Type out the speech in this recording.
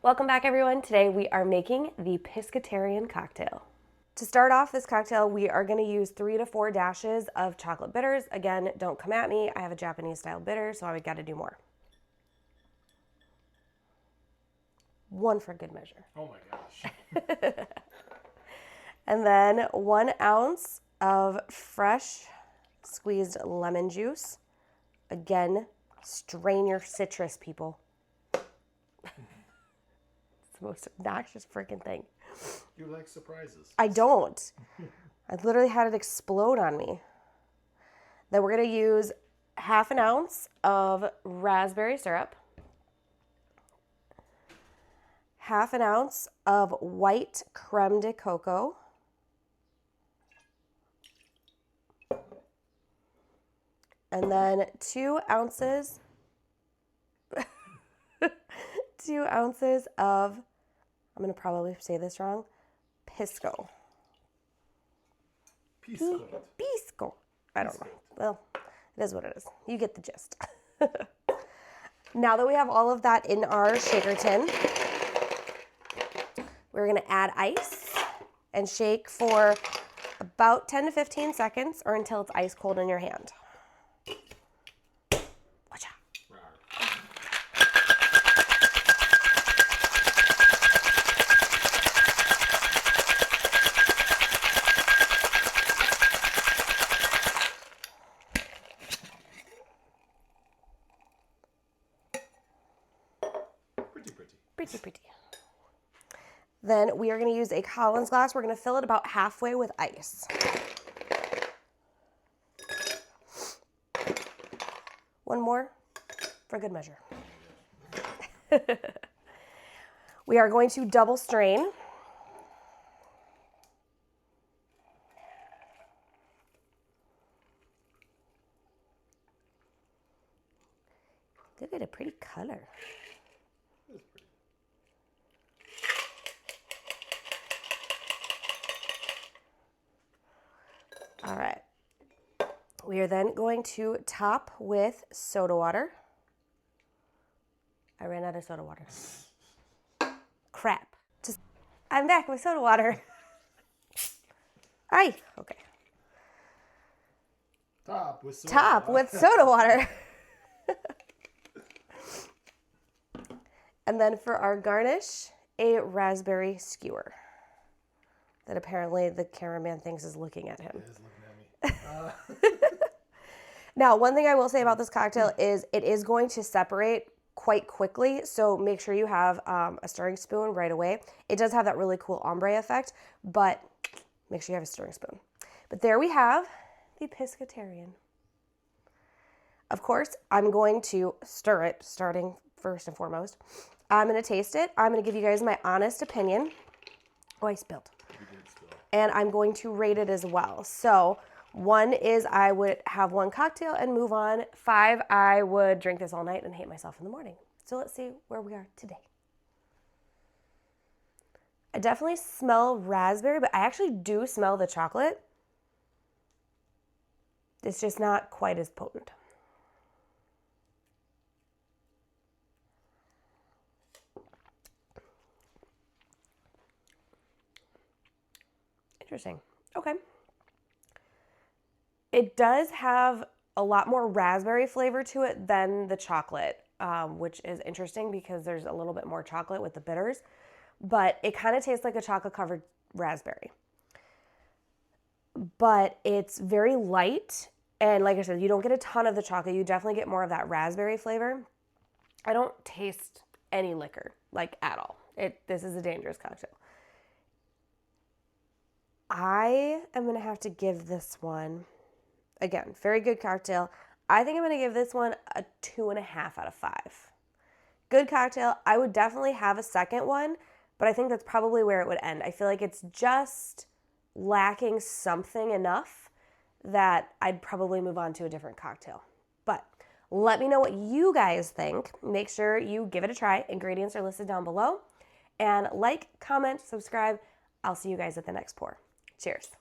Welcome back, everyone. Today we are making the Piscotarian cocktail. To start off this cocktail, we are going to use 3 to 4 dashes of chocolate bitters. Again, don't come at me. I have a Japanese style bitter, so I got to do more. 1 for good measure. Oh my gosh. And then 1 ounce of fresh squeezed lemon juice. Again, strain your citrus, people. It's the most obnoxious freaking thing. You like surprises. I don't. I literally had it explode on me. Then we're going to use 1/2 ounce of raspberry syrup. 1/2 ounce of white creme de cocoa. And then 2 ounces, 2 ounces of, I'm going to probably say this wrong, Pisco. Pisco. I don't know. Well, it is what it is. You get the gist. Now that we have all of that in our shaker tin, we're going to add ice and shake for about 10 to 15 seconds or until it's ice cold in your hand. Watch out. Pretty. Then we are going to use a Collins glass. We're going to fill it about halfway with ice. 1 more for good measure. We are going to double strain. Look at a pretty color. All right. We are then going to top with soda water. I ran out of soda water. Crap. I'm back with soda water. Aye. Okay. Top with soda Top water. with soda water. And then for our garnish, a raspberry skewer that apparently the cameraman thinks is looking at him. It is looking at me. Now, one thing I will say about this cocktail is it is going to separate quite quickly, so make sure you have a stirring spoon right away. It does have that really cool ombre effect, but make sure you have a stirring spoon. But there we have the Piscotarian. Of course, I'm going to stir it, starting first and foremost. I'm going to taste it. I'm going to give you guys my honest opinion. Oh, I spilled. You did spill. And I'm going to rate it as well. So 1 is I would have 1 cocktail and move on. 5, I would drink this all night and hate myself in the morning. So let's see where we are today. I definitely smell raspberry, but I actually do smell the chocolate. It's just not quite as potent. Interesting. Okay. It does have a lot more raspberry flavor to it than the chocolate, which is interesting because there's a little bit more chocolate with the bitters, but it kind of tastes like a chocolate-covered raspberry. But it's very light, and like I said, you don't get a ton of the chocolate. You definitely get more of that raspberry flavor. I don't taste any liquor, like at all. This is a dangerous cocktail. I am going to have to give this one, again, very good cocktail. I think I'm going to give this one a 2.5 out of 5. Good cocktail. I would definitely have a second one, but I think that's probably where it would end. I feel like it's just lacking something enough that I'd probably move on to a different cocktail. But let me know what you guys think. Make sure you give it a try. Ingredients are listed down below. And like, comment, subscribe. I'll see you guys at the next pour. Cheers.